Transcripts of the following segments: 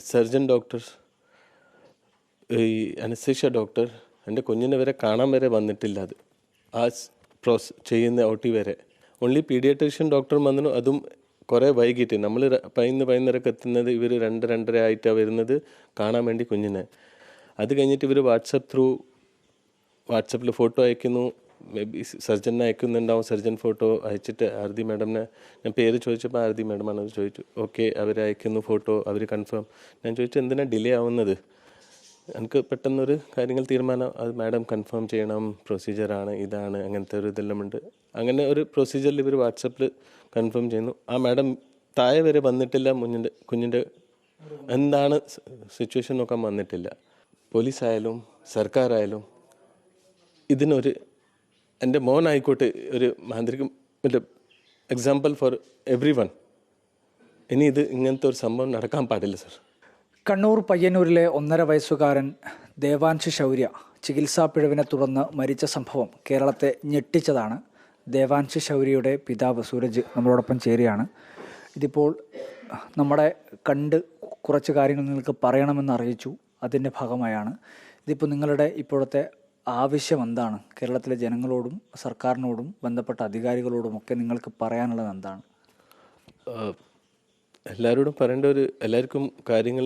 Surgeon doctor, ഈ anaesthesia doctor എൻ്റെ കുഞ്ഞിനെ വരെ കാണാൻ വരെ വന്നിട്ടില്ല. അത് ആ ചെയ്യുന്ന OT വരെ ഓൺലി പീഡിയാട്രീഷ്യൻ ഡോക്ടർ വന്നു. അതും കുറേ വൈകിട്ട് നമ്മൾ 11-11:30 എത്തുന്നത്, ഇവർ 2-2:30 ആയിട്ടാണ് വരുന്നത് കാണാൻ വേണ്ടി കുഞ്ഞിനെ. അത് കഴിഞ്ഞിട്ട് ഇവർ വാട്സപ്പിൽ ഫോട്ടോ അയക്കുന്നു. മേ ബി സർജനെ അയക്കുന്നുണ്ടാവും. സർജൻ ഫോട്ടോ അയച്ചിട്ട് ആരതി മാഡമിനെ ഞാൻ പേര് ചോദിച്ചപ്പോൾ ആരതി മാഡമാണത് ചോദിച്ചു. ഓക്കെ, അവർ അയക്കുന്നു ഫോട്ടോ, അവർ കൺഫേം. ഞാൻ ചോദിച്ചു എന്തിനാണ് ഡിലേ ആവുന്നത്? എനിക്ക് പെട്ടെന്നൊരു കാര്യങ്ങൾ തീരുമാനം, അത് മാഡം കൺഫേം ചെയ്യണം, പ്രൊസീജിയറാണ്, ഇതാണ്, അങ്ങനത്തെ ഒരു ഇതെല്ലാം ഉണ്ട്. അങ്ങനെ ഒരു പ്രൊസീജിയറിൽ ഇവർ വാട്സപ്പിൽ കൺഫേം ചെയ്യുന്നു. ആ മാഡം താഴെ വരെ വന്നിട്ടില്ല, കുഞ്ഞിൻ്റെ എന്താണ് സിറ്റുവേഷൻ നോക്കാൻ വന്നിട്ടില്ല. പോലീസായാലും സർക്കാരായാലും ഇതിനൊരു, എൻ്റെ മോനായിക്കോട്ടെ, ഒരു Manthrikam example for every one. ഇനി ഇത് ഇങ്ങനത്തെ ഒരു സംഭവം നടക്കാൻ പാടില്ല സർ. കണ്ണൂർ പയ്യന്നൂരിലെ 1.5 വയസ്സുകാരൻ ദേവാൻഷ് ശൗര്യ ചികിത്സാ പിഴവിനെ തുടർന്ന് മരിച്ച സംഭവം കേരളത്തെ ഞെട്ടിച്ചതാണ്. ദേവാൻഷ് ശൗര്യയുടെ പിതാവ് സൂരജ് നമ്മളോടൊപ്പം ചേരുകയാണ്. ഇതിപ്പോൾ നമ്മളെ കണ്ട് കുറച്ച് കാര്യങ്ങൾ നിങ്ങൾക്ക് പറയണമെന്ന് അറിയിച്ചു. അതിൻ്റെ ഭാഗമായാണ് ഇതിപ്പോൾ നിങ്ങളുടെ ഇപ്പോഴത്തെ ആവശ്യം എന്താണ്? കേരളത്തിലെ ജനങ്ങളോടും സർക്കാരിനോടും ബന്ധപ്പെട്ട അധികാരികളോടുമൊക്കെ നിങ്ങൾക്ക് പറയാനുള്ളത് എന്താണ്? എല്ലാവരോടും പറയേണ്ട എല്ലാവർക്കും കാര്യങ്ങൾ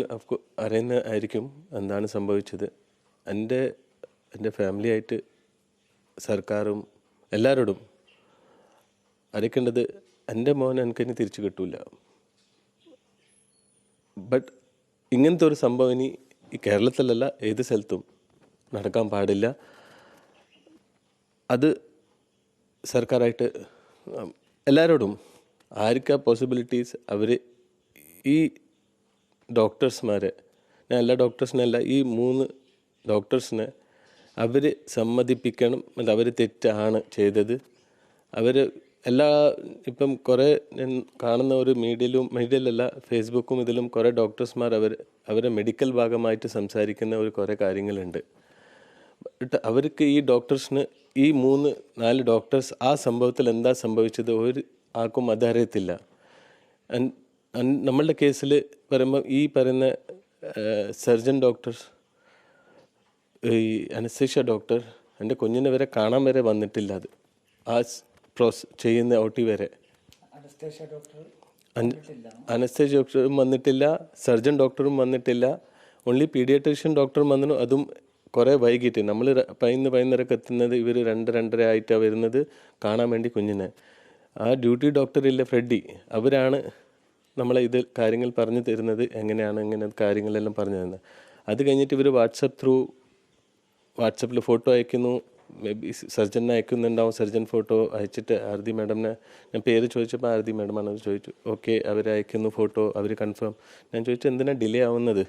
അറിയുന്നതായിരിക്കും എന്താണ് സംഭവിച്ചത്. എൻ്റെ ഫാമിലിയായിട്ട് സർക്കാരും എല്ലാവരോടും അറിയിക്കേണ്ടത്, എൻ്റെ മോൻ എനിക്കിനി തിരിച്ചു കിട്ടൂല. ബട്ട് ഇങ്ങനത്തെ ഒരു സംഭവം ഇനി ഈ കേരളത്തിലല്ല, ഏത് സ്ഥലത്തും നടക്കാൻ പാടില്ല. അത് സർക്കാരായിട്ട് എല്ലാവരോടും ആർക്കാ പോസിബിലിറ്റീസ്, അവർ ഈ ഡോക്ടേഴ്സ്മാരെ, ഞാൻ എല്ലാ ഡോക്ടേഴ്സിനല്ല, ഈ 3 ഡോക്ടേഴ്സിനെ അവർ സമ്മതിപ്പിക്കണം. അവർ തെറ്റാണ് ചെയ്തത്. അവർ ഇപ്പം കുറേ കാണുന്ന ഒരു മീഡിയയിലല്ല, ഫേസ്ബുക്കും ഇതിലും കുറേ ഡോക്ടേഴ്സ്മാർ അവരെ മെഡിക്കൽ ഭാഗമായിട്ട് സംസാരിക്കുന്ന കുറേ കാര്യങ്ങളുണ്ട്. ബട്ട് അവർക്ക് ഈ ഡോക്ടേഴ്സിന്, ഈ 3-4 ഡോക്ടേഴ്സ് ആ സംഭവത്തിൽ എന്താ സംഭവിച്ചത് ഒരു ആർക്കും അതറിയത്തില്ല. നമ്മളുടെ കേസിൽ പറയുമ്പോൾ ഈ പറയുന്ന സർജൻ ഡോക്ടർ, ഈ അനസ്തേഷ്യ ഡോക്ടർ എൻ്റെ കുഞ്ഞിനെ വരെ കാണാൻ വരെ വന്നിട്ടില്ല. അത് ആ ചെയ്യുന്ന OT വരെ അനസ്തേഷ്യ ഡോക്ടറും വന്നിട്ടില്ല, സർജൻ ഡോക്ടറും വന്നിട്ടില്ല. ഓൺലി പീഡിയാട്രീഷ്യൻ ഡോക്ടർ വന്നു. അതും കുറേ വൈകിട്ട് നമ്മൾ 11-11:30 എത്തുന്നത്, ഇവർ 2-2:30 ആയിട്ടാണ് വരുന്നത് കാണാൻ വേണ്ടി കുഞ്ഞിനെ. ആ ഡ്യൂട്ടി ഡോക്ടറില്ല ഫ്രെഡി, അവരാണ് നമ്മളെ ഇത് കാര്യങ്ങൾ പറഞ്ഞു തരുന്നത്, എങ്ങനെയാണ് ഇങ്ങനെ കാര്യങ്ങളെല്ലാം പറഞ്ഞു തരുന്നത്. അത് കഴിഞ്ഞിട്ട് ഇവർ വാട്സപ്പിൽ ഫോട്ടോ അയക്കുന്നു. മേ ബി സർജനെ അയക്കുന്നുണ്ടാവും. സർജൻ ഫോട്ടോ അയച്ചിട്ട് ആരതി മാഡമിനെ ഞാൻ പേര് ചോദിച്ചപ്പോൾ ആരതി മാഡമാണത് ചോദിച്ചു. ഓക്കെ, അവർ അയക്കുന്നു ഫോട്ടോ, അവർ കൺഫേം. ഞാൻ ചോദിച്ചു എന്തിനാണ് ഡിലേ ആവുന്നത്?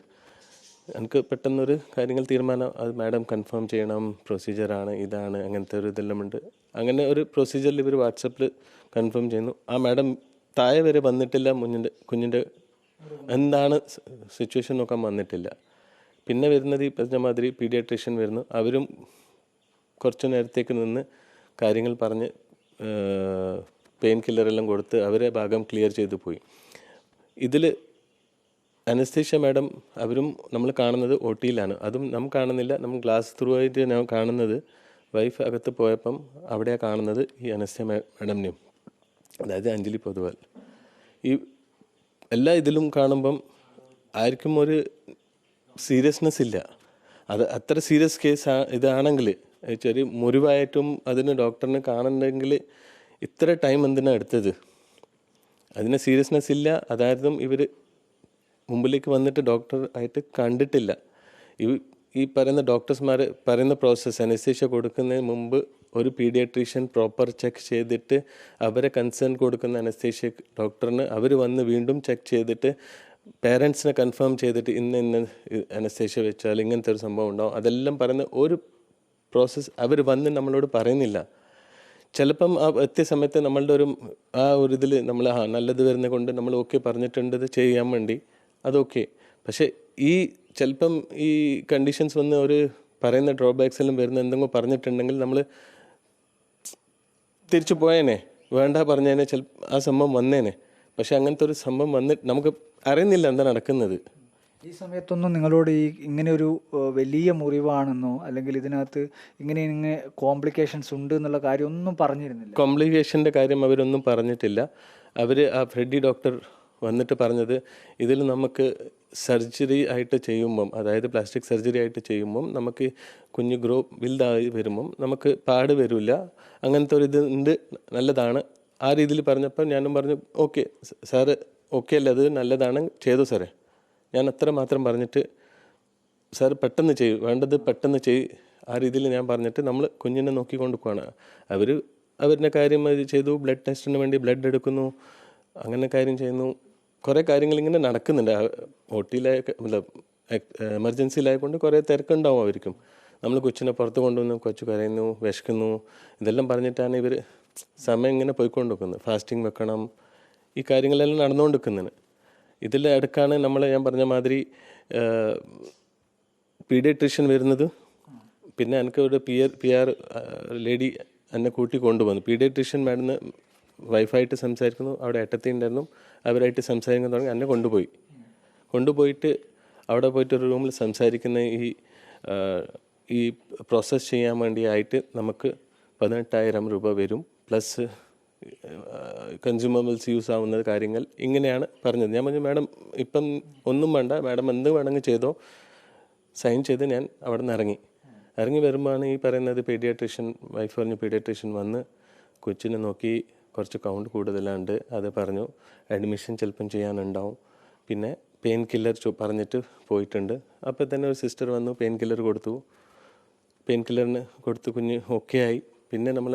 എനിക്ക് പെട്ടെന്നൊരു കാര്യങ്ങൾ തീരുമാനം, അത് മാഡം കൺഫേം ചെയ്യണം, പ്രൊസീജിയറാണ്, ഇതാണ്, അങ്ങനത്തെ ഒരു ഇതെല്ലാം ഉണ്ട്. അങ്ങനെ ഒരു പ്രൊസീജിയറിൽ ഇവർ വാട്സപ്പിൽ കൺഫേം ചെയ്യുന്നു. ആ മാഡം താഴെ വരെ വന്നിട്ടില്ല, കുഞ്ഞിൻ്റെ എന്താണ് സിറ്റുവേഷൻ നോക്കാൻ വന്നിട്ടില്ല. പിന്നെ വരുന്നത് ഈ പറഞ്ഞ മാതിരി പീഡിയാട്രീഷ്യൻ വരുന്നു. അവരും കുറച്ച് നേരത്തേക്ക് നിന്ന് കാര്യങ്ങൾ പറഞ്ഞ് പെയിൻ കില്ലറെല്ലാം കൊടുത്ത് അവരെ ഭാഗം ക്ലിയർ ചെയ്തു പോയി. ഇതിൽ അനസ്തേഷ്യ മാഡം അവരും നമ്മൾ കാണുന്നത് OTയിലാണ്. അതും നമ്മൾ കാണുന്നില്ല, നമ്മൾ ഗ്ലാസ് ത്രൂ ആയിട്ട് ഞാൻ കാണുന്നത്. വൈഫ് അകത്ത് പോയപ്പം അവിടെയാണ് കാണുന്നത് ഈ അനസ്തേഷ്യ മാഡമിനെയും, അതായത് അഞ്ജലി പൊതുവാൾ. ഈ എല്ലാ ഇതിലും കാണുമ്പം ആർക്കും ഒരു സീരിയസ്നെസ് ഇല്ല. അത് അത്ര സീരിയസ് കേസ് ഇതാണെങ്കിൽ, ചെറിയ മുറിവായിട്ടും അതിന് ഡോക്ടറിനെ കാണുന്നുണ്ടെങ്കിൽ ഇത്ര ടൈം എന്തിനാണ് എടുത്തത്? അതിന് സീരിയസ്നെസ് ഇല്ല. അതായതും ഇവർ മുമ്പിലേക്ക് വന്നിട്ട് ഡോക്ടർ ആയിട്ട് കണ്ടിട്ടില്ല. ഈ പറയുന്ന ഡോക്ടേഴ്സ്മാർ പറയുന്ന പ്രോസസ്സ്, അനസ്തേഷ്യ കൊടുക്കുന്നതിന് മുമ്പ് ഒരു പീഡിയാട്രീഷ്യൻ പ്രോപ്പർ ചെക്ക് ചെയ്തിട്ട് അവരെ കൺസേൺ കൊടുക്കുന്ന അനസ്തേഷ്യ ഡോക്ടറിന് അവർ വന്ന് വീണ്ടും ചെക്ക് ചെയ്തിട്ട് പേരൻസിനെ കൺഫേം ചെയ്തിട്ട് ഇന്ന് അനസ്തേഷ്യ വെച്ചാൽ ഇങ്ങനത്തെ ഒരു സംഭവം ഉണ്ടാവും, അതെല്ലാം പറയുന്ന ഒരു പ്രോസസ്സ് അവർ വന്ന് നമ്മളോട് പറയുന്നില്ല. ചിലപ്പം ആ എത്തിയ സമയത്ത് നമ്മളുടെ ഒരു ഇതിൽ നമ്മൾ നല്ലത് വരുന്ന കൊണ്ട് നമ്മൾ ഓക്കെ പറഞ്ഞിട്ടുണ്ട് ഇത് ചെയ്യാൻ വേണ്ടി, അതൊക്കെ. പക്ഷേ ചിലപ്പം ഈ കണ്ടീഷൻസ് വന്ന് ഒരു പറയുന്ന ഡ്രോബാക്സ് എല്ലാം വരുന്ന എന്തെങ്കിലും പറഞ്ഞിട്ടുണ്ടെങ്കിൽ നമ്മൾ തിരിച്ചു പോയേനെ, വേണ്ട പറഞ്ഞേനെ, ആ സംഭവം വന്നേനെ. പക്ഷെ അങ്ങനത്തെ ഒരു സംഭവം വന്നിട്ട് നമുക്ക് അറിയുന്നില്ല എന്താ നടക്കുന്നത്. ഈ സമയത്തൊന്നും നിങ്ങളോട് ഇങ്ങനെ ഒരു വലിയ മുറിവാണെന്നോ അല്ലെങ്കിൽ ഇതിനകത്ത് ഇങ്ങനെ കോംപ്ലിക്കേഷൻസ് ഉണ്ട് എന്നുള്ള കാര്യം ഒന്നും പറഞ്ഞിരുന്നില്ല? കോംപ്ലിക്കേഷൻ്റെ കാര്യം അവരൊന്നും പറഞ്ഞിട്ടില്ല. ആ ഫ്രെഡി ഡോക്ടർ വന്നിട്ട് പറഞ്ഞത് ഇതിൽ നമുക്ക് സർജറി ആയിട്ട് ചെയ്യുമ്പം, അതായത് പ്ലാസ്റ്റിക് സർജറി ആയിട്ട് ചെയ്യുമ്പം നമുക്ക് കുഞ്ഞ് വലുതായി വരുമ്പം നമുക്ക് പാട് വരില്ല, അങ്ങനത്തെ ഒരു ഇത് ഉണ്ട്, നല്ലതാണ്. ആ രീതിയിൽ പറഞ്ഞപ്പോൾ ഞാനും പറഞ്ഞു ഓക്കെ സാറ്, ഓക്കെ അല്ലേ, അത് നല്ലതാണ്, ചെയ്തു സാറേ. ഞാൻ അത്ര മാത്രം പറഞ്ഞിട്ട് സാർ പെട്ടെന്ന് ചെയ്യും, വേണ്ടത് പെട്ടെന്ന് ആ രീതിയിൽ ഞാൻ പറഞ്ഞിട്ട് നമ്മൾ കുഞ്ഞിനെ നോക്കിക്കൊണ്ട് പോവാണ്. അവരുടെ കാര്യം ചെയ്തു. ബ്ലഡ് ടെസ്റ്റിന് വേണ്ടി ബ്ലഡ് എടുക്കുന്നു, അങ്ങനെ കാര്യം ചെയ്യുന്നു. കുറേ കാര്യങ്ങൾ ഇങ്ങനെ നടക്കുന്നുണ്ട്. എമർജൻസിയിലായതുകൊണ്ട് കുറേ തിരക്കുണ്ടാവും അവർക്കും. നമ്മൾ കൊച്ചിനെ പുറത്ത് കൊണ്ടുവന്നു, കൊച്ചു കരയുന്നു, വിശക്കുന്നു, ഇതെല്ലാം പറഞ്ഞിട്ടാണ് ഇവർ സമയം ഇങ്ങനെ പോയിക്കൊണ്ടിരിക്കുന്നത്. ഫാസ്റ്റിംഗ് വെക്കണം, ഈ കാര്യങ്ങളെല്ലാം നടന്നുകൊണ്ടിരിക്കുന്നതിന്. ഇതിൻ്റെ അടുക്കാണ് ഞാൻ പറഞ്ഞ മാതിരി പീഡിയാട്രീഷ്യൻ വരുന്നത്. പിന്നെ എനിക്ക് ഒരു PR ലേഡി എന്നെ കൂട്ടി കൊണ്ടുവന്നു. പീഡിയാട്രീഷ്യൻ മാഡം വൈഫായിട്ട് സംസാരിക്കുന്നു, അവിടെ ഏട്ടത്തി ഉണ്ടായിരുന്നു, അവരായിട്ട് സംസാരിക്കാൻ തുടങ്ങി. എന്നെ കൊണ്ടുപോയിട്ട് അവിടെ പോയിട്ട് ഒരു റൂമിൽ സംസാരിക്കുന്ന ഈ പ്രോസസ്സ് ചെയ്യാൻ വേണ്ടിയായിട്ട് നമുക്ക് 18,000 രൂപ വരും, പ്ലസ് കൺസ്യൂമബിൾസ് യൂസ് ആവുന്ന കാര്യങ്ങൾ, ഇങ്ങനെയാണ് പറഞ്ഞത്. ഞാൻ പറഞ്ഞു മാഡം ഇപ്പം ഒന്നും വേണ്ട, മാഡം എന്ത് വേണമെങ്കിൽ ചെയ്തോ, സൈൻ ചെയ്ത് ഞാൻ അവിടെ നിന്ന് ഇറങ്ങി വരുമ്പോഴാണ് ഈ പറയുന്നത് വൈഫ് പറഞ്ഞ പീഡിയാട്രീഷ്യൻ വന്ന് കൊച്ചിനെ നോക്കി, കുറച്ച് കൗണ്ട് കൂടുതലുണ്ട്, അത് പറഞ്ഞു, അഡ്മിഷൻ ചിലപ്പം ചെയ്യാനുണ്ടാവും, പിന്നെ പെയിൻ കില്ലർ പറഞ്ഞിട്ട് പോയിട്ടുണ്ട്. അപ്പോൾ തന്നെ ഒരു സിസ്റ്റർ വന്നു, പെയിൻ കില്ലർ കൊടുത്തു. പെയിൻ കില്ലറിന് കൊടുത്ത് കുഞ്ഞ് ഓക്കെ ആയി. പിന്നെ നമ്മൾ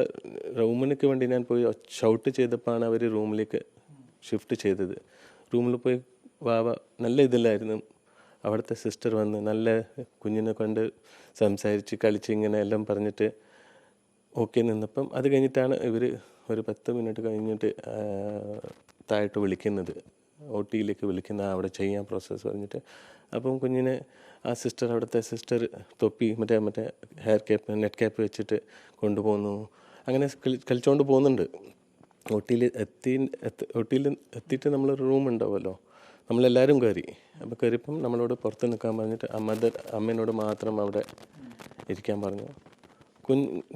റൂമിനൊക്കെ വേണ്ടി ഞാൻ പോയി ഷൗട്ട് ചെയ്തപ്പോഴാണ് അവർ റൂമിലേക്ക് ഷിഫ്റ്റ് ചെയ്തത്. റൂമിൽ പോയി നല്ല ഇതിലായിരുന്നു. അവിടുത്തെ സിസ്റ്റർ വന്ന് നല്ല കുഞ്ഞിനെ കൊണ്ട് സംസാരിച്ച് കളിച്ച് ഇങ്ങനെ എല്ലാം പറഞ്ഞിട്ട് ഓക്കെ നിന്നപ്പം, അത് കഴിഞ്ഞിട്ടാണ് ഇവർ ഒരു 10 മിനിറ്റ് കഴിഞ്ഞിട്ട് താഴോട്ട് വിളിക്കുന്നത്, OTയിലേക്ക് വിളിക്കുന്ന, അവിടെ ചെയ്യാൻ പ്രോസസ്സ് പറഞ്ഞിട്ട്. അപ്പം കുഞ്ഞിനെ അവിടുത്തെ സിസ്റ്റർ തൊപ്പി മറ്റേ നെറ്റ് ക്യാപ്പ് വെച്ചിട്ട് കൊണ്ടുപോകുന്നു. അങ്ങനെ കളിച്ചുകൊണ്ട് പോകുന്നുണ്ട്. OTയിൽ എത്തിയിട്ട് നമ്മളൊരു റൂം ഉണ്ടാവുമല്ലോ, നമ്മളെല്ലാവരും കയറി. അപ്പോൾ കയറിയപ്പം നമ്മളോട് പുറത്ത് നിൽക്കാൻ പറഞ്ഞിട്ട് അമ്മേനോട് മാത്രം അവിടെ ഇരിക്കാൻ പറഞ്ഞു.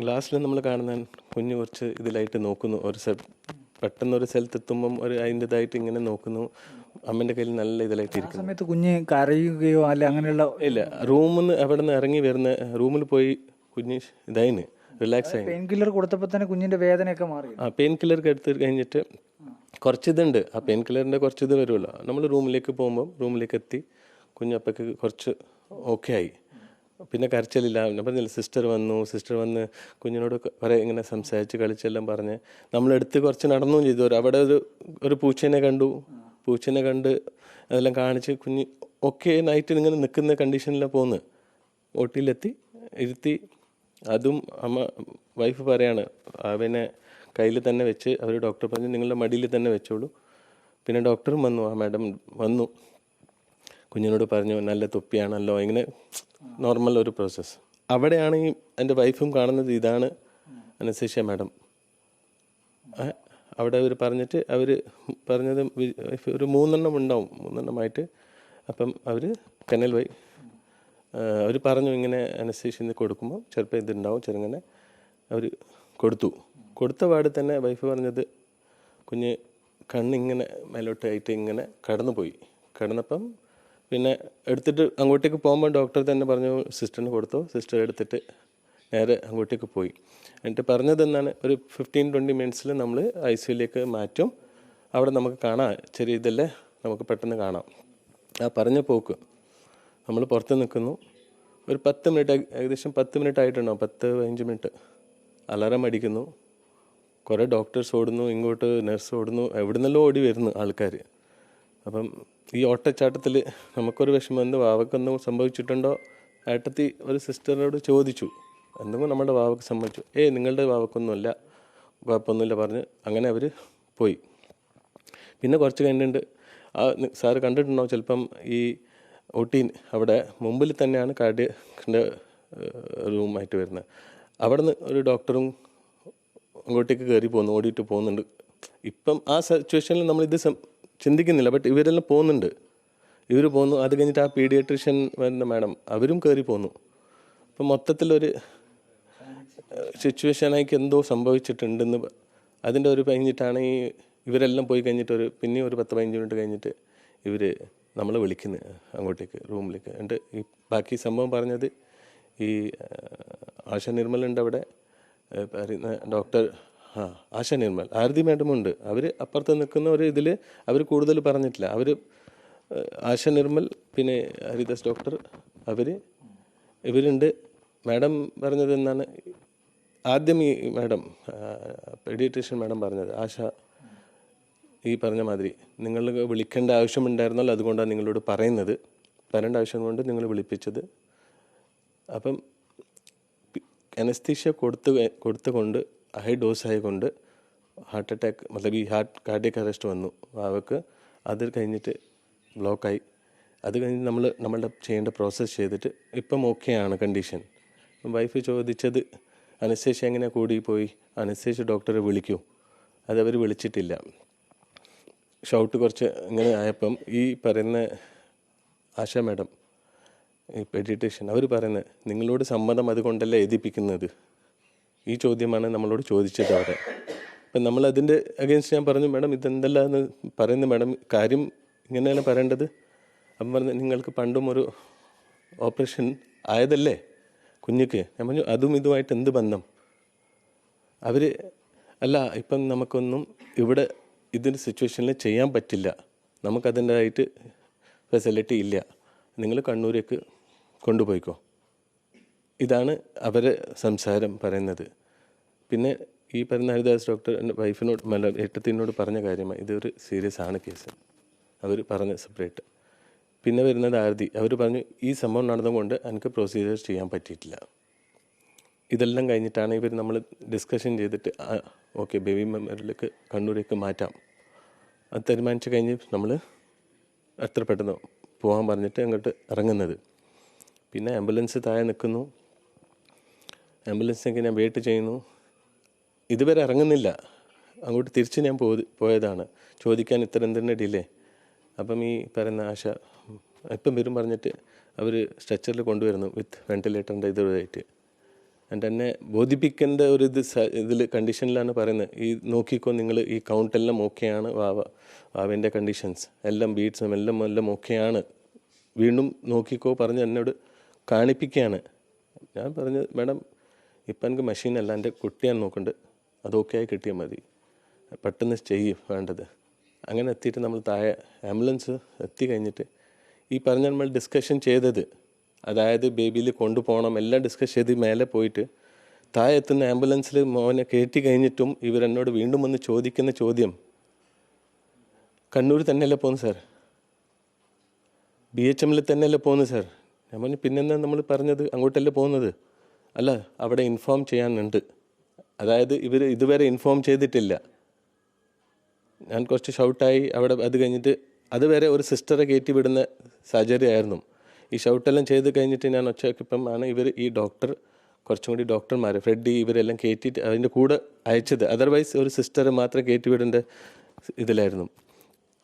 ഗ്ലാസ്സിൽ നമ്മൾ കാണുന്ന കുഞ്ഞ് കുറച്ച് ഇതിലായിട്ട് നോക്കുന്നു, പെട്ടെന്നൊരു സ്ഥലത്തെത്തുമ്പം അതിൻ്റെതായിട്ട് ഇങ്ങനെ നോക്കുന്നു. അമ്മേൻ്റെ കയ്യിൽ നല്ല ഇതിലായിട്ട് ഇരിക്കുന്നു. സമയത്ത് കുഞ്ഞ് കരയുകയോ അല്ല അങ്ങനെയുള്ള ഇല്ല. റൂമിൽ നിന്ന് അവിടെ നിന്ന് ഇറങ്ങി വരുന്ന റൂമിൽ പോയി കുഞ്ഞ് ഇതായിന് റിലാക്സ് ആയി. പെയിൻ കില്ലർ കൊടുത്തപ്പോൾ തന്നെ കുഞ്ഞിൻ്റെ വേദനയൊക്കെ മാറി. പെയിൻ കില്ലർ എടുത്ത് കഴിഞ്ഞിട്ട് കുറച്ചിതുണ്ട്, ആ പെയിൻ കില്ലറിൻ്റെ കുറച്ചിത് വരുമല്ലോ. നമ്മൾ റൂമിലേക്ക് എത്തി, കുഞ്ഞപ്പക്ക് കുറച്ച് ഓക്കെ ആയി. പിന്നെ കരച്ചിലില്ല. ഞാൻ പറഞ്ഞില്ല, സിസ്റ്റർ വന്ന് കുഞ്ഞിനോട് കുറേ ഇങ്ങനെ സംസാരിച്ച് കളിച്ചെല്ലാം പറഞ്ഞ് നമ്മളെടുത്ത് കുറച്ച് നടന്നും ചെയ്തു. അവിടെ ഒരു പൂച്ചേനെ കണ്ട് അതെല്ലാം കാണിച്ച് കുഞ്ഞ് ഓക്കെ നൈറ്റ് ഇങ്ങനെ നിൽക്കുന്ന കണ്ടീഷനിലാണ് പോകുന്നത്. OTയിലെത്തി ഇരുത്തി. അതും വൈഫ് പറയാണ്, അവനെ കയ്യിൽ തന്നെ വെച്ച് അവർ ഡോക്ടർ പറഞ്ഞു നിങ്ങളുടെ മടിയിൽ തന്നെ വെച്ചോളൂ. പിന്നെ ഡോക്ടറും വന്നു, മാഡം വന്നു, കുഞ്ഞിനോട് പറഞ്ഞു നല്ല തൊപ്പിയാണല്ലോ, ഇങ്ങനെ നോർമൽ ഒരു പ്രോസസ്സ്. അവിടെയാണ് എൻ്റെ വൈഫും കാണുന്നത്, ഇതാണ് അനസ്തേഷ്യ മാഡം. അവിടെ അവർ പറഞ്ഞത് ഒരു 3 ഉണ്ടാവും, 3 അപ്പം അവർ കനൽ വൈ അവർ പറഞ്ഞു ഇങ്ങനെ അനസ്തേഷ്യ കൊടുക്കുമ്പോൾ ചിലപ്പോൾ ഇതുണ്ടാവും, ചെറുങ്ങനെ അവർ കൊടുത്ത പാട് തന്നെ വൈഫ് പറഞ്ഞത് കുഞ്ഞ് കണ്ണിങ്ങനെ മേലോട്ടായിട്ട് ഇങ്ങനെ കിടന്നപ്പം പിന്നെ എടുത്തിട്ട് അങ്ങോട്ടേക്ക് പോകുമ്പോൾ ഡോക്ടർ തന്നെ പറഞ്ഞു സിസ്റ്ററിന് കൊടുത്തു. സിസ്റ്റർ എടുത്തിട്ട് നേരെ അങ്ങോട്ടേക്ക് പോയി. എന്നിട്ട് പറഞ്ഞതെന്നാണ്, ഒരു 15-20 മിനിറ്റ്സിൽ നമ്മൾ ICUയിലേക്ക് മാറ്റും, അവിടെ നമുക്ക് കാണാം, ചെറിയ ഇതല്ലേ, നമുക്ക് പെട്ടെന്ന് കാണാം. ആ പറഞ്ഞ പോക്ക് നമ്മൾ പുറത്ത് നിൽക്കുന്നു. ഒരു 10 മിനിറ്റ്, ഏകദേശം 10 മിനിറ്റ് ആയിട്ടുണ്ടാവും, 10-15 മിനിറ്റ്. അലാറം അടിക്കുന്നു, കുറേ ഡോക്ടേഴ്സ് ഓടുന്നു, ഇങ്ങോട്ട് നഴ്സ് ഓടുന്നു, എവിടുന്നെല്ലാം ഓടി വരുന്നു ആൾക്കാർ. അപ്പം ഈ ഓട്ടച്ചാട്ടത്തിൽ നമുക്കൊരു വിഷമം, വാവക്കൊന്നും സംഭവിച്ചിട്ടുണ്ടോ? ഏട്ടത്തി ഒരു സിസ്റ്ററിനോട് ചോദിച്ചു, എന്തെങ്കിലും നമ്മുടെ വാവക്ക് സംഭവിച്ചു? നിങ്ങളുടെ വാവക്കൊന്നുമില്ല, കുഴപ്പമൊന്നുമില്ല പറഞ്ഞ് അങ്ങനെ അവർ പോയി. പിന്നെ കുറച്ച് കഴിഞ്ഞിട്ടുണ്ട്, സാറ് കണ്ടിട്ടുണ്ടാവും ചിലപ്പം, ഈ OT അവിടെ മുമ്പിൽ തന്നെയാണ് കാർഡിയക്കിൻ്റെ റൂമായിട്ട് വരുന്നത്. അവിടെ നിന്ന് ഒരു ഡോക്ടറും അങ്ങോട്ടേക്ക് ഓടിയിട്ട് പോകുന്നുണ്ട്. ഇപ്പം ആ സിറ്റുവേഷനിൽ നമ്മളിത് ചിന്തിക്കുന്നില്ല, ബട്ട് ഇവരെല്ലാം പോകുന്നുണ്ട്. ഇവർ പോന്നു. അത് കഴിഞ്ഞിട്ട് ആ പീഡിയാട്രീഷ്യൻ വരുന്ന മാഡം അവരും കയറി പോന്നു. അപ്പം മൊത്തത്തിലൊരു സിറ്റുവേഷനായിക്ക് എന്തോ സംഭവിച്ചിട്ടുണ്ടെന്ന് അതിൻ്റെ ഒരു കഴിഞ്ഞിട്ടാണ് ഇവരെല്ലാം പോയി കഴിഞ്ഞിട്ട് പിന്നെ ഒരു 10-15 മിനിറ്റ് കഴിഞ്ഞിട്ട് ഇവർ നമ്മളെ വിളിക്കുന്നത് അങ്ങോട്ടേക്ക് റൂമിലേക്ക്. എന്നിട്ട് ഈ ബാക്കി സംഭവം പറഞ്ഞത് ഈ ആശ നിർമ്മലുണ്ട് അവിടെ, പറയുന്ന ഡോക്ടർ ആശ നിർമ്മൽ, ആരതി മാഡമുണ്ട്. അവർ അപ്പുറത്ത് നിൽക്കുന്ന ഒരു ഇതിൽ അവർ കൂടുതൽ പറഞ്ഞിട്ടില്ല. അവർ ആശ നിർമ്മൽ പിന്നെ ഹരിദാസ് ഡോക്ടർ ഇവരുണ്ട്. മാഡം പറഞ്ഞത് എന്നാണ് ആദ്യം ഈ മാഡം പീഡിയാട്രീഷ്യൻ മാഡം പറഞ്ഞത്, ആശ ഈ പറഞ്ഞ മാതിരി നിങ്ങൾ വിളിക്കേണ്ട ആവശ്യമുണ്ടായിരുന്നല്ലോ, അതുകൊണ്ടാണ് നിങ്ങളോട് പറയേണ്ട ആവശ്യം കൊണ്ട് നിങ്ങൾ വിളിപ്പിച്ചത്. അപ്പം അനസ്തീഷ്യ കൊടുത്തുകൊണ്ട് ഹൈ ഡോസ് ആയതുകൊണ്ട് ഹാർട്ട് അറ്റാക്ക് ഈ കാർഡിയക് അറസ്റ്റ് വന്നു അവർക്ക്. അത് കഴിഞ്ഞിട്ട് ബ്ലോക്കായി. അത് കഴിഞ്ഞ് നമ്മളുടെ ചെയ്യേണ്ട പ്രോസസ്സ് ചെയ്തിട്ട് ഇപ്പം ഓക്കെയാണ് കണ്ടീഷൻ. വൈഫ് ചോദിച്ചത് അനസ്തേഷ്യ എങ്ങനെ കൂടിപ്പോയി, അനസ്തേഷ്യ ഡോക്ടറെ വിളിക്കൂ. അതവർ വിളിച്ചിട്ടില്ല. ഷൗട്ട് കുറച്ച് ഇങ്ങനെ ആയപ്പം ഈ പറയുന്ന ആശ മാഡം ഈ പീഡിയാട്രീഷ്യൻ അവർ പറയുന്നത് നിങ്ങളോട് സമ്മതം അതുകൊണ്ടല്ലേ എഴുതിപ്പിക്കുന്നത്, ഈ ചോദ്യമാണ് നമ്മളോട് ചോദിച്ചത് അവിടെ. അപ്പം നമ്മളതിൻ്റെ അഗേൻസ്റ്റ് ഞാൻ പറഞ്ഞു, മാഡം ഇതെന്തല്ലാന്ന് പറയുന്നത് മാഡം, കാര്യം ഇങ്ങനെയാണ് പറയേണ്ടത്. അപ്പം പറഞ്ഞു നിങ്ങൾക്ക് പണ്ടും ഒരു ഓപ്പറേഷൻ ആയതല്ലേ കുഞ്ഞിക്ക്. ഞാൻ പറഞ്ഞു അതും ഇതുമായിട്ട് എന്ത് ബന്ധം. അവർ അല്ല ഇപ്പം നമുക്കൊന്നും ഇവിടെ ഇതിൻ്റെ സിറ്റുവേഷനിൽ ചെയ്യാൻ പറ്റില്ല, നമുക്കതിൻ്റെതായിട്ട് ഫെസിലിറ്റി ഇല്ല, നിങ്ങൾ കണ്ണൂരേക്ക് കൊണ്ടുപോയിക്കോ. ഇതാണ് അവരെ സംസാരം പറയുന്നത്. പിന്നെ ഈ പറയുന്ന ഹരിദാസ് ഡോക്ടർ എൻ്റെ വൈഫിനോട് ഏട്ടത്തിനോട് പറഞ്ഞ കാര്യമാണ്, ഇതൊരു സീരിയസ് ആണ് കേസ്, അവർ പറഞ്ഞ സെപ്പറേറ്റ്. പിന്നെ വരുന്നത് ആരതി, അവർ പറഞ്ഞു ഈ സംഭവം നടന്നുകൊണ്ട് എനിക്ക് പ്രൊസീജിയർ ചെയ്യാൻ പറ്റിയിട്ടില്ല. ഇതെല്ലാം കഴിഞ്ഞിട്ടാണ് നമ്മൾ ഡിസ്കഷൻ ചെയ്തിട്ട് ഓക്കെ ബേബി മെമ്മറിലേക്ക് കണ്ണൂരേക്ക് മാറ്റാം അത് തീരുമാനിച്ച് കഴിഞ്ഞ് നമ്മൾ എത്ര പെട്ടെന്ന് പോകാൻ പറഞ്ഞിട്ട് അങ്ങോട്ട് ഇറങ്ങുന്നത്. പിന്നെ ആംബുലൻസ് താഴെ നിൽക്കുന്നു, ആംബുലൻസിനൊക്കെ ഞാൻ വെയിറ്റ് ചെയ്യുന്നു, ഇതുവരെ ഇറങ്ങുന്നില്ല. അങ്ങോട്ട് തിരിച്ച് ഞാൻ പോയതാണ് ചോദിക്കാൻ ഇത്ര എന്തിൻ്റെ ഡിലേ. അപ്പം ഈ പറയുന്ന ആശ ഇപ്പം വരും പറഞ്ഞിട്ട് അവർ സ്ട്രെച്ചറിൽ കൊണ്ടുവരുന്നു വിത്ത് വെൻറ്റിലേറ്ററിൻ്റെ ഇതുമായിട്ട്. എന്നിട്ട് എന്നെ ബോധിപ്പിക്കേണ്ട ഒരു ഇതിൽ കണ്ടീഷനിലാണ് പറയുന്നത്, ഈ നോക്കിക്കോ നിങ്ങൾ ഈ കൗണ്ടെല്ലാം ഓക്കെയാണ്, വാവേൻ്റെ കണ്ടീഷൻസ് എല്ലാം ബീറ്റ്സും എല്ലാം ഓക്കെയാണ്, വീണ്ടും നോക്കിക്കോ പറഞ്ഞ് എന്നോട് കാണിപ്പിക്കുകയാണ്. ഞാൻ പറഞ്ഞത് മാഡം ഇപ്പം എനിക്ക് മെഷീനല്ല, എൻ്റെ കുട്ടിയാണ് നോക്കേണ്ടത്, അത് ഓക്കെ ആയി കിട്ടിയാൽ മതി, പെട്ടെന്ന് ചെയ്യും വേണ്ടത്. അങ്ങനെ എത്തിയിട്ട് നമ്മൾ താഴെ ആംബുലൻസ് എത്തി കഴിഞ്ഞിട്ട് ഈ പറഞ്ഞ നമ്മൾ ഡിസ്കഷൻ ചെയ്തത്, അതായത് ബേബിയിൽ കൊണ്ടുപോകണം എല്ലാം ഡിസ്കസ് ചെയ്ത് മേലെ പോയിട്ട് താഴെ എത്തുന്ന ആംബുലൻസിൽ മോനെ കയറ്റി കഴിഞ്ഞിട്ടും ഇവരെന്നോട് വീണ്ടും വന്ന് ചോദിക്കുന്ന ചോദ്യം, കണ്ണൂർ തന്നെയല്ലേ പോകുന്നത് സാർ, BHMൽ തന്നെയല്ലേ പോകുന്നത് സാർ. ഞാൻ പറഞ്ഞു പിന്നെന്താ നമ്മൾ പറഞ്ഞത് അങ്ങോട്ടല്ലേ പോകുന്നത്, അല്ല അവിടെ ഇൻഫോം ചെയ്യാനുണ്ട്, അതായത് ഇവർ ഇതുവരെ ഇൻഫോം ചെയ്തിട്ടില്ല. ഞാൻ കുറച്ച് ഷൗട്ടായി അവിടെ. അത് കഴിഞ്ഞിട്ട് അതുവരെ ഒരു സിസ്റ്ററെ കയറ്റി വിടുന്ന സാഹചര്യം ആയിരുന്നു. ഈ ഷൗട്ടെല്ലാം ചെയ്ത് കഴിഞ്ഞിട്ട് ഞാൻ ഒച്ചയ്ക്കിപ്പം ആണ് ഈ ഡോക്ടർ കുറച്ചും കൂടി ഡോക്ടർമാർ ഫ്രെഡി ഇവരെല്ലാം കയറ്റിയിട്ട് അതിൻ്റെ കൂടെ അയച്ചത്. അതർവൈസ് ഒരു സിസ്റ്ററെ മാത്രം കയറ്റി വിടേണ്ട ഇതിലായിരുന്നു.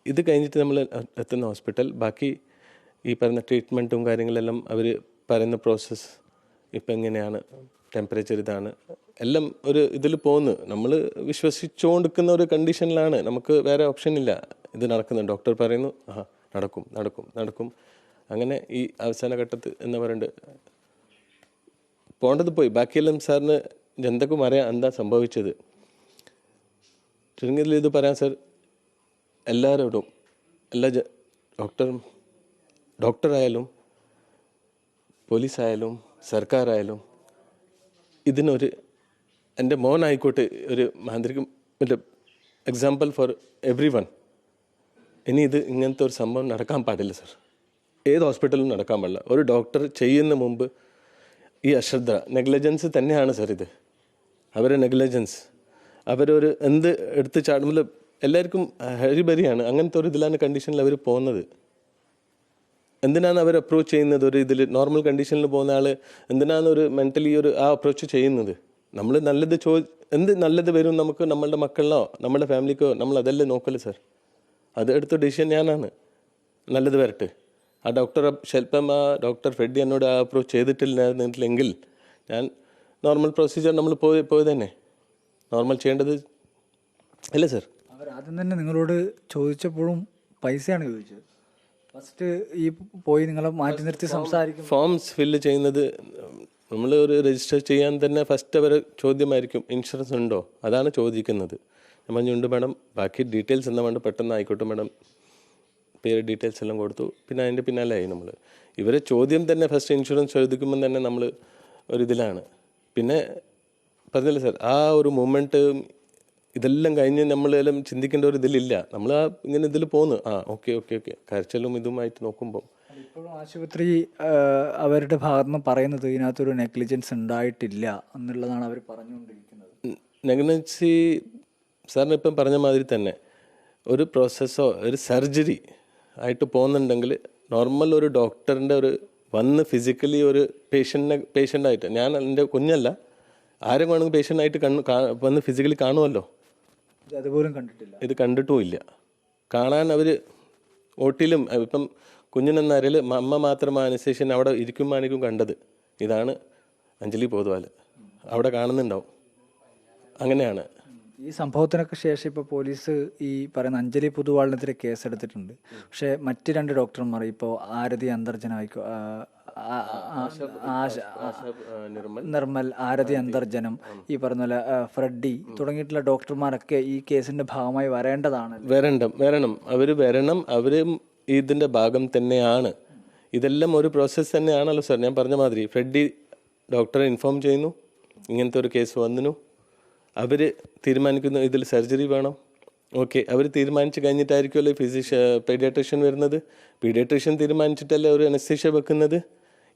ഇത് കഴിഞ്ഞിട്ട് നമ്മൾ എത്തുന്ന ഹോസ്പിറ്റൽ ബാക്കി ഈ പറയുന്ന ട്രീറ്റ്മെൻറ്റും കാര്യങ്ങളെല്ലാം അവർ പറയുന്ന പ്രോസസ്സ് ഇപ്പം എങ്ങനെയാണ്, ടെമ്പറേച്ചർ ഇതാണ് എല്ലാം ഒരു ഇതിൽ പോകുന്നു. നമ്മൾ വിശ്വസിച്ചുകൊണ്ടിരിക്കുന്ന ഒരു കണ്ടീഷനിലാണ്, നമുക്ക് വേറെ ഓപ്ഷൻ ഇല്ല. ഇത് നടക്കുന്നു, ഡോക്ടർ പറയുന്നു നടക്കും. അങ്ങനെ ഈ അവസാന ഘട്ടത്തിൽ എന്ന് പറയുന്നത് പോകേണ്ടത് പോയി. ബാക്കിയെല്ലാം സാറിന് എന്തൊക്കെ അറിയാം എന്താ സംഭവിച്ചത്. ചുരുങ്ങിയതിൽ ഇത് പറയാം സാർ, എല്ലാവരോടും എല്ലാ ഡോക്ടറായാലും പോലീസായാലും സർക്കാരായാലും ഇതിനൊരു എൻ്റെ മോനായിക്കോട്ടെ ഒരു Manthrikam example for every one. ഇനി ഇത് ഇങ്ങനത്തെ ഒരു സംഭവം നടക്കാൻ പാടില്ല സാർ, ഏത് ഹോസ്പിറ്റലിലും നടക്കാൻ പാടില്ല. ഒരു ഡോക്ടർ ചെയ്യുന്ന മുമ്പ് ഈ അശ്രദ്ധ നെഗ്ലിജൻസ് തന്നെയാണ് സാർ ഇത്, അവരെ നെഗ്ലിജൻസ്. അവരൊരു എന്ത് എടുത്ത് ചാടുമ്പോൾ എല്ലാവർക്കും ഹരിബരിയാണ്, അങ്ങനത്തെ ഒരു ഇതിലാണ് കണ്ടീഷനിൽ അവർ പോകുന്നത്. എന്തിനാണ് അവർ അപ്രോച്ച് ചെയ്യുന്നത് ഒരു ഇതിൽ നോർമൽ കണ്ടീഷനിൽ പോകുന്ന ആൾ എന്തിനാണ് ഒരു മെൻ്റലി ആ അപ്രോച്ച് ചെയ്യുന്നത്. നമ്മൾ നല്ലത് എന്ത് നല്ലത് വരും നമുക്ക് നമ്മളുടെ മക്കളിനോ നമ്മുടെ ഫാമിലിക്കോ, നമ്മൾ അതല്ലേ നോക്കല്ലേ സാർ. അത് എടുത്ത ഡിസിഷൻ ഞാനാണ്, നല്ലത് വരട്ടെ. ആ ഡോക്ടർ ചിലപ്പം ആ ഡോക്ടർ ഫ്രെഡി എന്നോട് ആ അപ്രോച്ച് ചെയ്തിട്ടില്ലെങ്കിൽ ഞാൻ നോർമൽ പ്രൊസീജിയർ നമ്മൾ പോയത് തന്നെ നോർമൽ ചെയ്യേണ്ടത് അല്ലേ സർ. അവർ ആദ്യം തന്നെ നിങ്ങളോട് ചോദിച്ചപ്പോഴും പൈസയാണ് ചോദിച്ചത്. ഫസ്റ്റ് ഈ പോയി നിങ്ങളെ മാറ്റി നിർത്തി സംസാരിക്കും. ഫോംസ് ഫില്ല് ചെയ്യുന്നത് നമ്മൾ ഒരു രജിസ്റ്റർ ചെയ്യാൻ തന്നെ ഫസ്റ്റ് അവർ ചോദ്യമായിരിക്കും ഇൻഷുറൻസ് ഉണ്ടോ, അതാണ് ചോദിക്കുന്നത്. ഞാൻ പറഞ്ഞുണ്ട് മാഡം, ബാക്കി ഡീറ്റെയിൽസ് എന്താ വേണ്ട പെട്ടെന്ന് ആയിക്കോട്ടെ മാഡം, പേര് ഡീറ്റെയിൽസ് എല്ലാം കൊടുത്തു. പിന്നെ അതിൻ്റെ പിന്നാലെയായി നമ്മൾ. ഇവരെ ചോദ്യം തന്നെ ഫസ്റ്റ് ഇൻഷുറൻസ് ചോദിക്കുമ്പം തന്നെ നമ്മൾ ഒരിതിലാണ്. പിന്നെ പറഞ്ഞില്ല സാർ, ആ ഒരു മൂമെൻറ്റ് ഇതെല്ലാം കഴിഞ്ഞ് നമ്മളെല്ലാം ചിന്തിക്കേണ്ട ഒരു ഇതിലില്ല. നമ്മൾ ആ ഇങ്ങനെ ഇതിൽ പോന്നു. ഓക്കെ കരച്ചിലും ഇതുമായിട്ട് നോക്കുമ്പോൾ ഇപ്പോഴും ആശുപത്രി അവരുടെ ഭാഗത്ത് നിന്ന് പറയുന്നത് ഇതിനകത്തൊരു നെഗ്ലിജൻസ് ഉണ്ടായിട്ടില്ല എന്നുള്ളതാണ് അവർ പറഞ്ഞുകൊണ്ടിരിക്കുന്നത്. നെഗ്ലിജൻസി സാറിന് ഇപ്പം പറഞ്ഞ മാതിരി തന്നെ ഒരു പ്രോസസ്സോ ഒരു സർജറി ആയിട്ട് പോകുന്നുണ്ടെങ്കിൽ നോർമൽ ഒരു ഡോക്ടറിൻ്റെ ഒരു വന്ന് ഫിസിക്കലി ഒരു പേഷ്യൻ്റായിട്ട്, ഞാൻ എൻ്റെ കുഞ്ഞല്ല, ആരും വേണമെങ്കിൽ പേഷ്യൻ്റായിട്ട് വന്ന് ഫിസിക്കലി കാണുമല്ലോ. അതുപോലും കണ്ടിട്ടില്ല, ഇത് കണ്ടിട്ടും ഇല്ല. കാണാൻ അവർ ഓട്ടിലും ഇപ്പം കുഞ്ഞിനെന്നറിയൽ അമ്മ മാത്രം അനുസരിച്ച് അവിടെ ഇരിക്കുമ്പോഴായിരിക്കും കണ്ടത്. ഇതാണ് അഞ്ജലി പോദ്വാൽ, അവിടെ കാണുന്നുണ്ടാവും. അങ്ങനെയാണ് ഈ സംഭവത്തിനൊക്കെ ശേഷം ഇപ്പോൾ പോലീസ് ഈ പറയുന്ന അഞ്ജലി പൊതുവാളിനെതിരെ കേസെടുത്തിട്ടുണ്ട്. പക്ഷേ മറ്റ് 2 ഡോക്ടർമാർ ഇപ്പോൾ ആരതി അന്തർജനമായിക്കോ നിർമ്മൽ, ആരതി അന്തർജനം, ഈ പറഞ്ഞ പോലെ ഫ്രെഡി തുടങ്ങിയിട്ടുള്ള ഡോക്ടർമാരൊക്കെ ഈ കേസിന്റെ ഭാഗമായി വരേണ്ടതാണ്. വരണം, അവർ വരണം. അവരും ഇതിൻ്റെ ഭാഗം തന്നെയാണ്. ഇതെല്ലാം ഒരു പ്രോസസ്സ് തന്നെയാണല്ലോ സാർ. ഞാൻ പറഞ്ഞ മാതിരി ഫ്രെഡി ഡോക്ടറെ ഇൻഫോം ചെയ്യുന്നു, ഇങ്ങനത്തെ ഒരു കേസ് വന്നു. അവർ തീരുമാനിക്കുന്നു ഇതിൽ സർജറി വേണം. ഓക്കെ, അവർ തീരുമാനിച്ച് കഴിഞ്ഞിട്ടായിരിക്കുമല്ലോ പീഡിയാട്രീഷ്യൻ വരുന്നത്. പീഡിയാട്രീഷ്യൻ തീരുമാനിച്ചിട്ടല്ലേ ഒരു അനസ്തീഷ്യ വെക്കുന്നത്.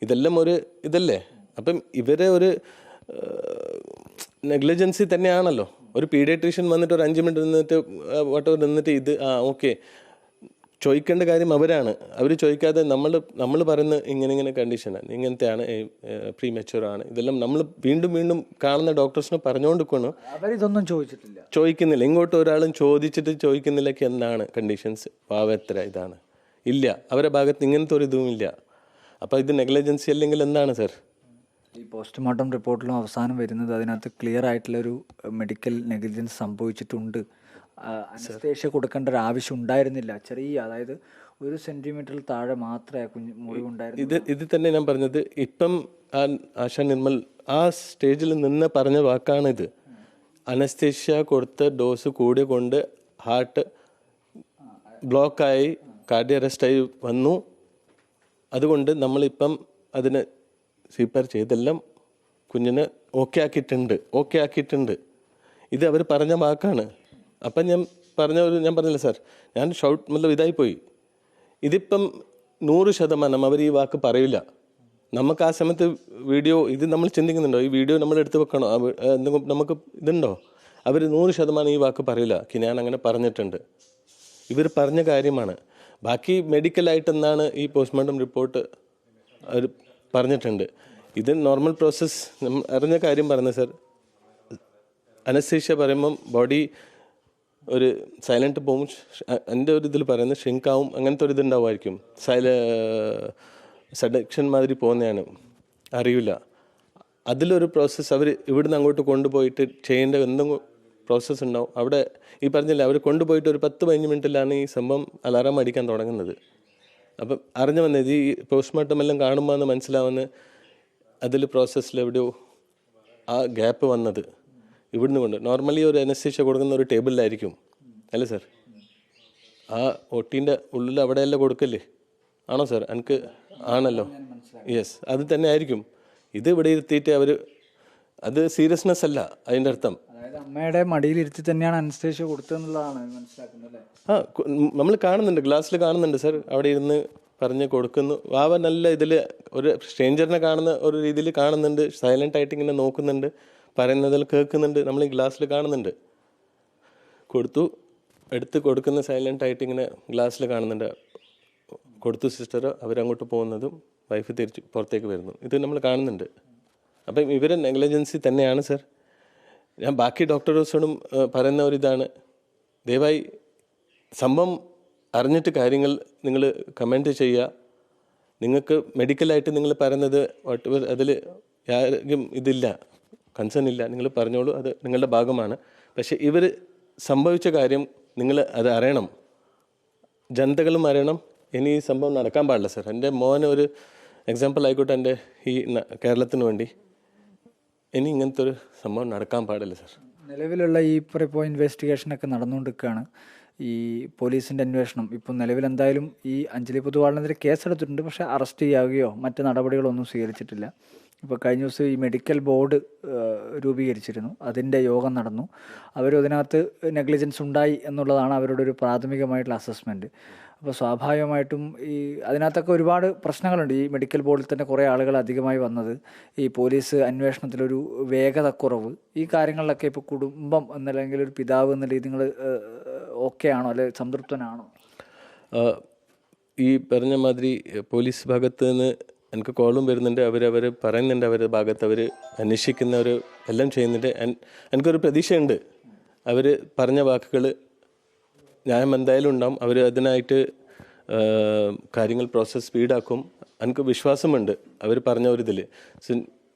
ഇതെല്ലാം ഒരു ഇതല്ലേ. അപ്പം ഇവരെ ഒരു നെഗ്ലിജൻസി തന്നെയാണല്ലോ. ഒരു പീഡിയാട്രീഷ്യൻ വന്നിട്ട് ഒരു 5 മിനിറ്റ് നിന്നിട്ട് ഇത് ഓക്കെ ചോദിക്കേണ്ട കാര്യം അവരാണ്. അവർ ചോദിക്കാതെ നമ്മൾ പറയുന്ന ഇങ്ങനെ കണ്ടീഷനാണ്, ഇങ്ങനത്തെയാണ്, പ്രീ മെച്യൂറാണ്. ഇതെല്ലാം നമ്മൾ വീണ്ടും കാണുന്ന ഡോക്ടേഴ്സിന് പറഞ്ഞുകൊണ്ടിരിക്കണം. അവരിതൊന്നും ചോദിക്കുന്നില്ല. ഇങ്ങോട്ട് ഒരാളും ചോദിക്കുന്നില്ലക്ക് എന്താണ് കണ്ടീഷൻസ്, എത്ര ഇതാണ് ഇല്ല. അവരുടെ ഭാഗത്ത് ഇങ്ങനത്തെ ഒരു ഇതും ഇല്ല. അപ്പോൾ ഇത് നെഗ്ലിജൻസി അല്ലെങ്കിൽ എന്താണ് സാർ? ഈ പോസ്റ്റ്മോർട്ടം റിപ്പോർട്ടിലും അവസാനം വരുന്നത് അതിനകത്ത് ക്ലിയർ ആയിട്ടുള്ളൊരു മെഡിക്കൽ നെഗ്ലിജൻസ് സംഭവിച്ചിട്ടുണ്ട്. അനസ്തേഷ്യ കൊടുക്കേണ്ട ഒരു ആവശ്യം ഉണ്ടായിരുന്നില്ല. ചെറിയ, അതായത് 1 സെന്റിമീറ്ററിൽ താഴെ മാത്രമേ മുറിവുണ്ടായിരുന്നു. ഇത് തന്നെ ഞാൻ പറഞ്ഞത്. ഇപ്പം ആശാ നിർമ്മൽ ആ സ്റ്റേജിൽ നിന്ന് പറഞ്ഞ വാക്കാണിത്. അനസ്തേഷ്യ കൊടുത്ത ഡോസ് കൂടി കൊണ്ട് ഹാർട്ട് ബ്ലോക്കായി കാർഡിയോ അറസ്റ്റായി വന്നു. അതുകൊണ്ട് നമ്മളിപ്പം അതിന് സീപ്പർ ചെയ്തെല്ലാം കുഞ്ഞിന് ഓക്കെ ആക്കിയിട്ടുണ്ട്. ഇത് അവർ പറഞ്ഞ വാക്കാണ്. അപ്പം ഞാൻ പറഞ്ഞില്ല സാർ, ഞാൻ ഇതായിപ്പോയി. ഇതിപ്പം 100% അവർ ഈ വാക്ക് പറയില്ല. നമുക്ക് ആ സമയത്ത് വീഡിയോ ഇത് നമ്മൾ ചിന്തിക്കുന്നുണ്ടോ? ഈ വീഡിയോ നമ്മൾ എടുത്ത് വെക്കണോ? എന്തെങ്കിലും നമുക്ക് ഇതുണ്ടോ? അവർ 100% ഈ വാക്ക് പറയില്ല. ഞാൻ അങ്ങനെ പറഞ്ഞിട്ടുണ്ട്. ഇവർ പറഞ്ഞ കാര്യമാണ്. ബാക്കി മെഡിക്കലായിട്ട് എന്താണ് ഈ പോസ്റ്റ്മോർട്ടം റിപ്പോർട്ട് അവർ പറഞ്ഞിട്ടുണ്ട്. ഇത് നോർമൽ പ്രോസസ്സ് അറിഞ്ഞ കാര്യം പറഞ്ഞത് സാർ. അനസ്തീഷ്യ പറയുമ്പം ബോഡി ഒരു സൈലൻറ്റ് പോകും. എൻ്റെ ഒരു ഇതിൽ പറയുന്നത് ഷ്രിങ്കാവും, അങ്ങനത്തെ ഒരു ഇതുണ്ടാവുമായിരിക്കും. സഡക്ഷൻ മാതിരി പോകുന്നതാണ്, അറിയില്ല. അതിലൊരു പ്രോസസ്സ് അവർ ഇവിടുന്ന് അങ്ങോട്ട് കൊണ്ടുപോയിട്ട് ചെയ്യേണ്ട എന്തെങ്കിലും പ്രോസസ്സ് ഉണ്ടാവും. അവിടെ ഈ പറഞ്ഞില്ല, അവർ കൊണ്ടുപോയിട്ട് ഒരു 10-15 മിനിറ്റിലാണ് ഈ സംഭവം അലാറം അടിക്കാൻ തുടങ്ങുന്നത്. അപ്പം അറിഞ്ഞു വന്നത് ഈ പോസ്റ്റ്മോർട്ടം എല്ലാം കാണുമ്പോൾ മനസ്സിലാവുന്ന അതിൽ പ്രോസസ്സിൽ എവിടെയോ ആ ഗ്യാപ്പ് വന്നത് ഇവിടുന്ന് കൊണ്ട്. നോർമലി ഒരു അനസ്തീഷ്യ കൊടുക്കുന്ന ഒരു ടേബിളിലായിരിക്കും അല്ലേ സാർ? ആ ഒട്ടീൻ്റെ ഉള്ളിൽ അവിടെയല്ല കൊടുക്കല്ലേ, ആണോ സാർ? എനിക്ക് ആണല്ലോ. യെസ്, അത് തന്നെ ആയിരിക്കും. ഇത് ഇവിടെ ഇരുത്തിയിട്ട് അവർ, അത് സീരിയസ്നെസ് അല്ല അതിൻ്റെ അർത്ഥം. അമ്മയുടെ മടിയിലിരുത്തി തന്നെയാണ് അനസ്തേഷ്യ കൊടുത്തതെന്നുള്ളതാണ് മനസ്സിലാക്കുന്നത്. നമ്മൾ കാണുന്നുണ്ട്, ഗ്ലാസ്സിൽ കാണുന്നുണ്ട് സാർ. അവിടെ ഇരുന്ന് പറഞ്ഞ് കൊടുക്കുന്നു. വാവ നല്ല ഇതിൽ ഒരു സ്ട്രേഞ്ചറിനെ കാണുന്ന ഒരു രീതിയിൽ കാണുന്നുണ്ട്. സൈലൻ്റ് ആയിട്ട് ഇങ്ങനെ നോക്കുന്നുണ്ട്, പറയുന്നതിൽ കേൾക്കുന്നുണ്ട്. നമ്മൾ ഈ ഗ്ലാസ്സിൽ കാണുന്നുണ്ട്. എടുത്ത് കൊടുക്കുന്ന സൈലൻ്റ് ആയിട്ട് ഇങ്ങനെ ഗ്ലാസ്സിൽ കാണുന്നുണ്ട്. കൊടുത്തു സിസ്റ്റർ, അവരങ്ങോട്ട് പോകുന്നതും വൈഫ് തിരിച്ച് പുറത്തേക്ക് വരുന്നു. ഇത് നമ്മൾ കാണുന്നുണ്ട്. അപ്പം ഇവരെ നെഗ്ലിജൻസി തന്നെയാണ് സാർ. ഞാൻ ബാക്കി ഡോക്ടേഴ്സോടും പറയുന്ന ഒരിതാണ്, ദയവായി സംഭവം അറിഞ്ഞിട്ട് കാര്യങ്ങൾ നിങ്ങൾ കമൻറ്റ് ചെയ്യുക. നിങ്ങൾക്ക് മെഡിക്കലായിട്ട് നിങ്ങൾ പറയുന്നത് വാട്ട് അതിൽ ആരും ഇതില്ല, കൺസേൺ ഇല്ല, നിങ്ങൾ പറഞ്ഞോളൂ, അത് നിങ്ങളുടെ ഭാഗമാണ്. പക്ഷേ ഇവർ സംഭവിച്ച കാര്യം നിങ്ങൾ അത് അറിയണം, ജനതകളും അറിയണം. ഇനി ഈ സംഭവം നടക്കാൻ പാടില്ല സർ. എൻ്റെ മോന് ഒരു എക്സാമ്പിൾ ആയിക്കോട്ടെ, എൻ്റെ ഈ കേരളത്തിന് വേണ്ടി. ഇനി ഇങ്ങനത്തെ ഒരു സംഭവം നടക്കാൻ പാടില്ല സർ. നിലവിലുള്ള ഈ ഇപ്പോൾ ഇൻവെസ്റ്റിഗേഷനൊക്കെ നടന്നുകൊണ്ടിരിക്കുകയാണ്. ഈ പോലീസിൻ്റെ അന്വേഷണം ഇപ്പോൾ നിലവിൽ എന്തായാലും ഈ അഞ്ജലി പൊതുവാളിനെതിരെ കേസെടുത്തിട്ടുണ്ട്, പക്ഷേ അറസ്റ്റ് ചെയ്യാവുകയോ മറ്റ് നടപടികളൊന്നും സ്വീകരിച്ചിട്ടില്ല. ഇപ്പോൾ കഴിഞ്ഞ ദിവസം ഈ മെഡിക്കൽ ബോർഡ് രൂപീകരിച്ചിരുന്നു, അതിൻ്റെ യോഗം നടന്നു. അവരും അതിനകത്ത് നെഗ്ലിജൻസ് ഉണ്ടായി എന്നുള്ളതാണ് അവരുടെ ഒരു പ്രാഥമികമായിട്ടുള്ള അസസ്മെൻറ്റ്. അപ്പോൾ സ്വാഭാവികമായിട്ടും ഈ അതിനകത്തൊക്കെ ഒരുപാട് പ്രശ്നങ്ങളുണ്ട്. ഈ മെഡിക്കൽ ബോർഡിൽ തന്നെ കുറേ ആളുകൾ അധികമായി വന്നത്, ഈ പോലീസ് അന്വേഷണത്തിലൊരു വേഗതക്കുറവ്, ഈ കാര്യങ്ങളിലൊക്കെ ഇപ്പോൾ കുടുംബം എന്നല്ലെങ്കിൽ ഒരു പിതാവ് എന്ന രീതി നിങ്ങൾ ഓക്കെ ആണോ, അല്ലെ സംതൃപ്തനാണോ? ഈ പറഞ്ഞ മാതിരി പോലീസ് ഭാഗത്ത് നിന്ന് എനിക്ക് കോളും വരുന്നുണ്ട്, അവർ പറയുന്നുണ്ട്, അവരുടെ ഭാഗത്ത് അവർ അന്വേഷിക്കുന്നവർ എല്ലാം ചെയ്യുന്നുണ്ട്. എനിക്കൊരു പ്രതീക്ഷയുണ്ട്, അവർ പറഞ്ഞ വാക്കുകൾ ന്യായം എന്തായാലും ഉണ്ടാവും. അവർ അതിനായിട്ട് കാര്യങ്ങൾ പ്രോസസ്സ് സ്പീഡാക്കും. എനിക്ക് വിശ്വാസമുണ്ട് അവർ പറഞ്ഞ ഒരു ഇതിൽ.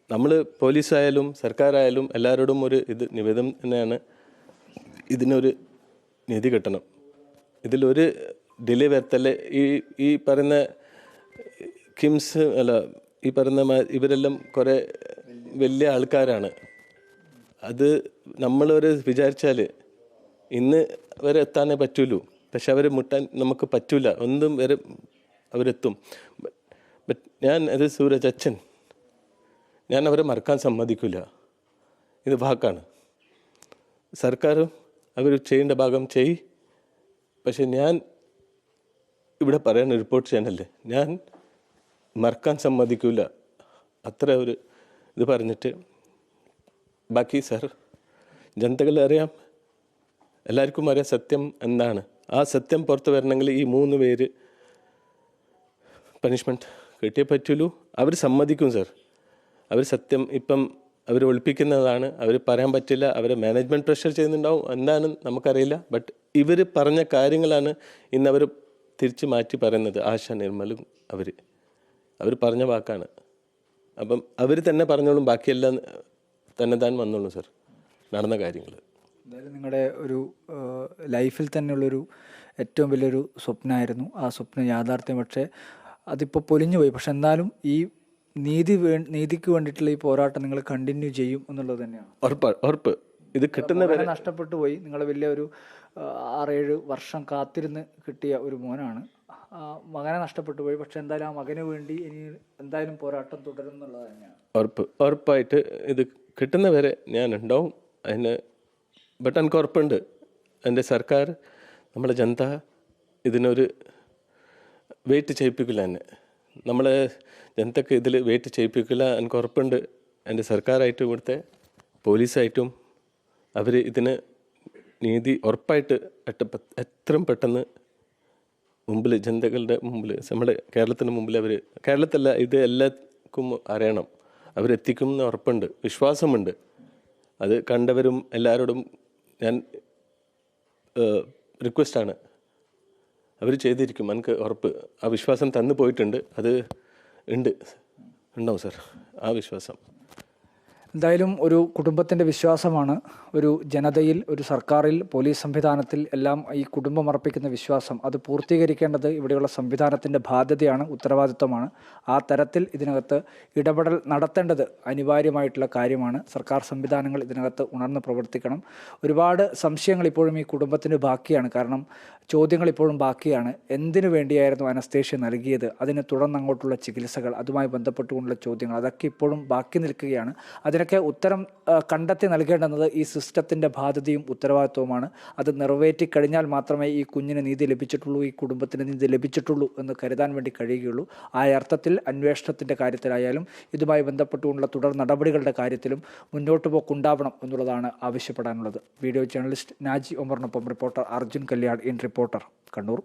നമ്മൾ പോലീസായാലും സർക്കാരായാലും എല്ലാവരോടും ഒരു നിവേദനം തന്നെയാണ്, ഇതിനൊരു നീതി കിട്ടണം. ഇതിലൊരു ഡിലേ വരുത്തല്ലേ. ഈ പറയുന്ന കിംസ് ഈ പറയുന്ന ഇവരെല്ലാം കുറേ വലിയ ആൾക്കാരാണ്. അത് നമ്മളൊരു വിചാരിച്ചാൽ ഇന്ന് വരെ എത്താനേ പറ്റുള്ളൂ, പക്ഷെ അവരെ മുട്ടാൻ നമുക്ക് പറ്റൂല, ഒന്നും വരെ അവരെത്തും. ബട്ട് അത് സൂരജ് അച്ഛൻ, ഞാൻ അവരെ മറക്കാൻ സമ്മതിക്കില്ല. ഇത് വാക്കാണ്. സർക്കാരും അവർ ചെയ്യേണ്ട ഭാഗം ചെയ്. പക്ഷെ ഞാൻ ഇവിടെ പറയാൻ റിപ്പോർട്ട് ചെയ്യാനല്ലേ, ഞാൻ മറക്കാൻ സമ്മതിക്കില്ല. അത്ര ഒരു ഇത് പറഞ്ഞിട്ട് ബാക്കി സർ ജനതകൾ അറിയാം, എല്ലാവർക്കും അറിയാം സത്യം എന്താണ്. ആ സത്യം പുറത്ത് വരണമെങ്കിൽ ഈ 3 പേര് പണിഷ്മെൻറ്റ് കിട്ടിയേ പറ്റുള്ളൂ. അവർ സമ്മതിക്കും സർ. അവർ സത്യം ഇപ്പം അവർ ഒളിപ്പിക്കുന്നതാണ്, അവർ പറയാൻ പറ്റില്ല, അവർ മാനേജ്മെൻറ്റ് പ്രഷർ ചെയ്യുന്നുണ്ടാവും, എന്താണ് നമുക്കറിയില്ല. ബട്ട് ഇവർ പറഞ്ഞ കാര്യങ്ങളാണ് ഇന്ന് അവർ തിരിച്ച് മാറ്റി പറയുന്നത്. ആശ നിർമ്മലും അവർ പറഞ്ഞ വാക്കാണ്. അപ്പം അവർ തന്നെ പറഞ്ഞോളും, ബാക്കിയെല്ലാം തന്നെ താൻ വന്നോളൂ സർ, നടന്ന കാര്യങ്ങൾ. എന്തായാലും നിങ്ങളുടെ ഒരു ലൈഫിൽ തന്നെയുള്ളൊരു ഏറ്റവും വലിയൊരു സ്വപ്നമായിരുന്നു. ആ സ്വപ്നം യാഥാർത്ഥ്യം, പക്ഷേ അതിപ്പോൾ പൊലിഞ്ഞു പോയി. പക്ഷെ എന്നാലും ഈ നീതിക്ക് വേണ്ടിയിട്ടുള്ള ഈ പോരാട്ടം നിങ്ങൾ കണ്ടിന്യൂ ചെയ്യും എന്നുള്ളത് തന്നെയാണ്. ഉറപ്പ്. ഇത് കിട്ടുന്ന നഷ്ടപ്പെട്ടു പോയി. നിങ്ങൾ വലിയ ഒരു 6-7 വർഷം കാത്തിരുന്ന് കിട്ടിയ ഒരു മോനാണ്. മകനെ നഷ്ടപ്പെട്ടു പോയി. പക്ഷെ എന്തായാലും ആ മകന് വേണ്ടി ഇനി എന്തായാലും പോരാട്ടം തുടരും എന്നുള്ളത് തന്നെയാണ്. ഉറപ്പായിട്ട് ഇത് കിട്ടുന്നവരെ ഞാൻ ഉണ്ടാവും അതിന്. ബട്ട് എനിക്ക് ഉറപ്പുണ്ട്, എൻ്റെ സർക്കാർ, നമ്മളെ ജനത ഇതിനൊരു വെയിറ്റ് ചെയ്യിപ്പിക്കില്ല എന്നെ. നമ്മളെ ജനതയ്ക്ക് ഇതിൽ വെയിറ്റ് ചെയ്യിപ്പിക്കില്ല. എനിക്ക് ഉറപ്പുണ്ട്, എൻ്റെ സർക്കാരായിട്ടും ഇവിടുത്തെ പോലീസായിട്ടും അവർ ഇതിന് നീതി ഉറപ്പായിട്ട് എത്രയും പെട്ടെന്ന് മുമ്പിൽ, ജനതകളുടെ മുമ്പിൽ, നമ്മുടെ കേരളത്തിന് മുമ്പിൽ കേരളത്തിലല്ല, ഇത് എല്ലാവർക്കും അറിയണം, അവരെത്തിക്കും എന്ന് ഉറപ്പുണ്ട്, വിശ്വാസമുണ്ട്. അത് കണ്ടവരും എല്ലാവരോടും ഞാൻ റിക്വസ്റ്റാണ്, അവർ ചെയ്തിരിക്കും, എനിക്ക് ഉറപ്പ്. ആ വിശ്വാസം തന്നു പോയിട്ടുണ്ട്, അത് ഉണ്ടാവും സർ, ആ വിശ്വാസം. എന്തായാലും ഒരു കുടുംബത്തിൻ്റെ വിശ്വാസമാണ്, ഒരു ജനതയിൽ, ഒരു സർക്കാരിൽ, പോലീസ് സംവിധാനത്തിൽ എല്ലാം ഈ കുടുംബം അർപ്പിക്കുന്ന വിശ്വാസം, അത് പൂർത്തീകരിക്കേണ്ടത് ഇവിടെയുള്ള സംവിധാനത്തിൻ്റെ ബാധ്യതയാണ്, ഉത്തരവാദിത്വമാണ്. ആ തരത്തിൽ ഇതിനകത്ത് ഇടപെടൽ നടത്തേണ്ടത് അനിവാര്യമായിട്ടുള്ള കാര്യമാണ്. സർക്കാർ സംവിധാനങ്ങൾ ഇതിനകത്ത് ഉണർന്ന് പ്രവർത്തിക്കണം. ഒരുപാട് സംശയങ്ങൾ ഇപ്പോഴും ഈ കുടുംബത്തിന് ബാക്കിയാണ്. കാരണം ചോദ്യങ്ങൾ ഇപ്പോഴും ബാക്കിയാണ്. എന്തിനു വേണ്ടിയായിരുന്നു അനസ്തേഷ്യ നൽകിയത്, അതിന് തുടർന്നങ്ങോട്ടുള്ള ചികിത്സകൾ, അതുമായി ബന്ധപ്പെട്ടുകൊണ്ടുള്ള ചോദ്യങ്ങൾ, അതൊക്കെ ഇപ്പോഴും ബാക്കി നിൽക്കുകയാണ്. അതിനൊക്കെ ഉത്തരം കണ്ടെത്തി നൽകേണ്ടുന്നത് ഈ സിസ്റ്റത്തിൻ്റെ ബാധ്യതയും ഉത്തരവാദിത്വവുമാണ്. അത് നിറവേറ്റിക്കഴിഞ്ഞാൽ മാത്രമേ ഈ കുഞ്ഞിന് നീതി ലഭിച്ചിട്ടുള്ളൂ, ഈ കുടുംബത്തിന് നീതി ലഭിച്ചിട്ടുള്ളൂ എന്ന് കരുതാൻ വേണ്ടി കഴിയുകയുള്ളൂ. ആ അർത്ഥത്തിൽ അന്വേഷണത്തിൻ്റെ കാര്യത്തിലായാലും ഇതുമായി ബന്ധപ്പെട്ടുകൊണ്ടുള്ള തുടർ നടപടികളുടെ കാര്യത്തിലും മുന്നോട്ട് പോക്കുണ്ടാവണം എന്നുള്ളതാണ് ആവശ്യപ്പെടാനുള്ളത്. വീഡിയോ ജേർണലിസ്റ്റ് നാജി ഒമറിനൊപ്പം reporter Arjun Kalyan, in reporter, Kannur.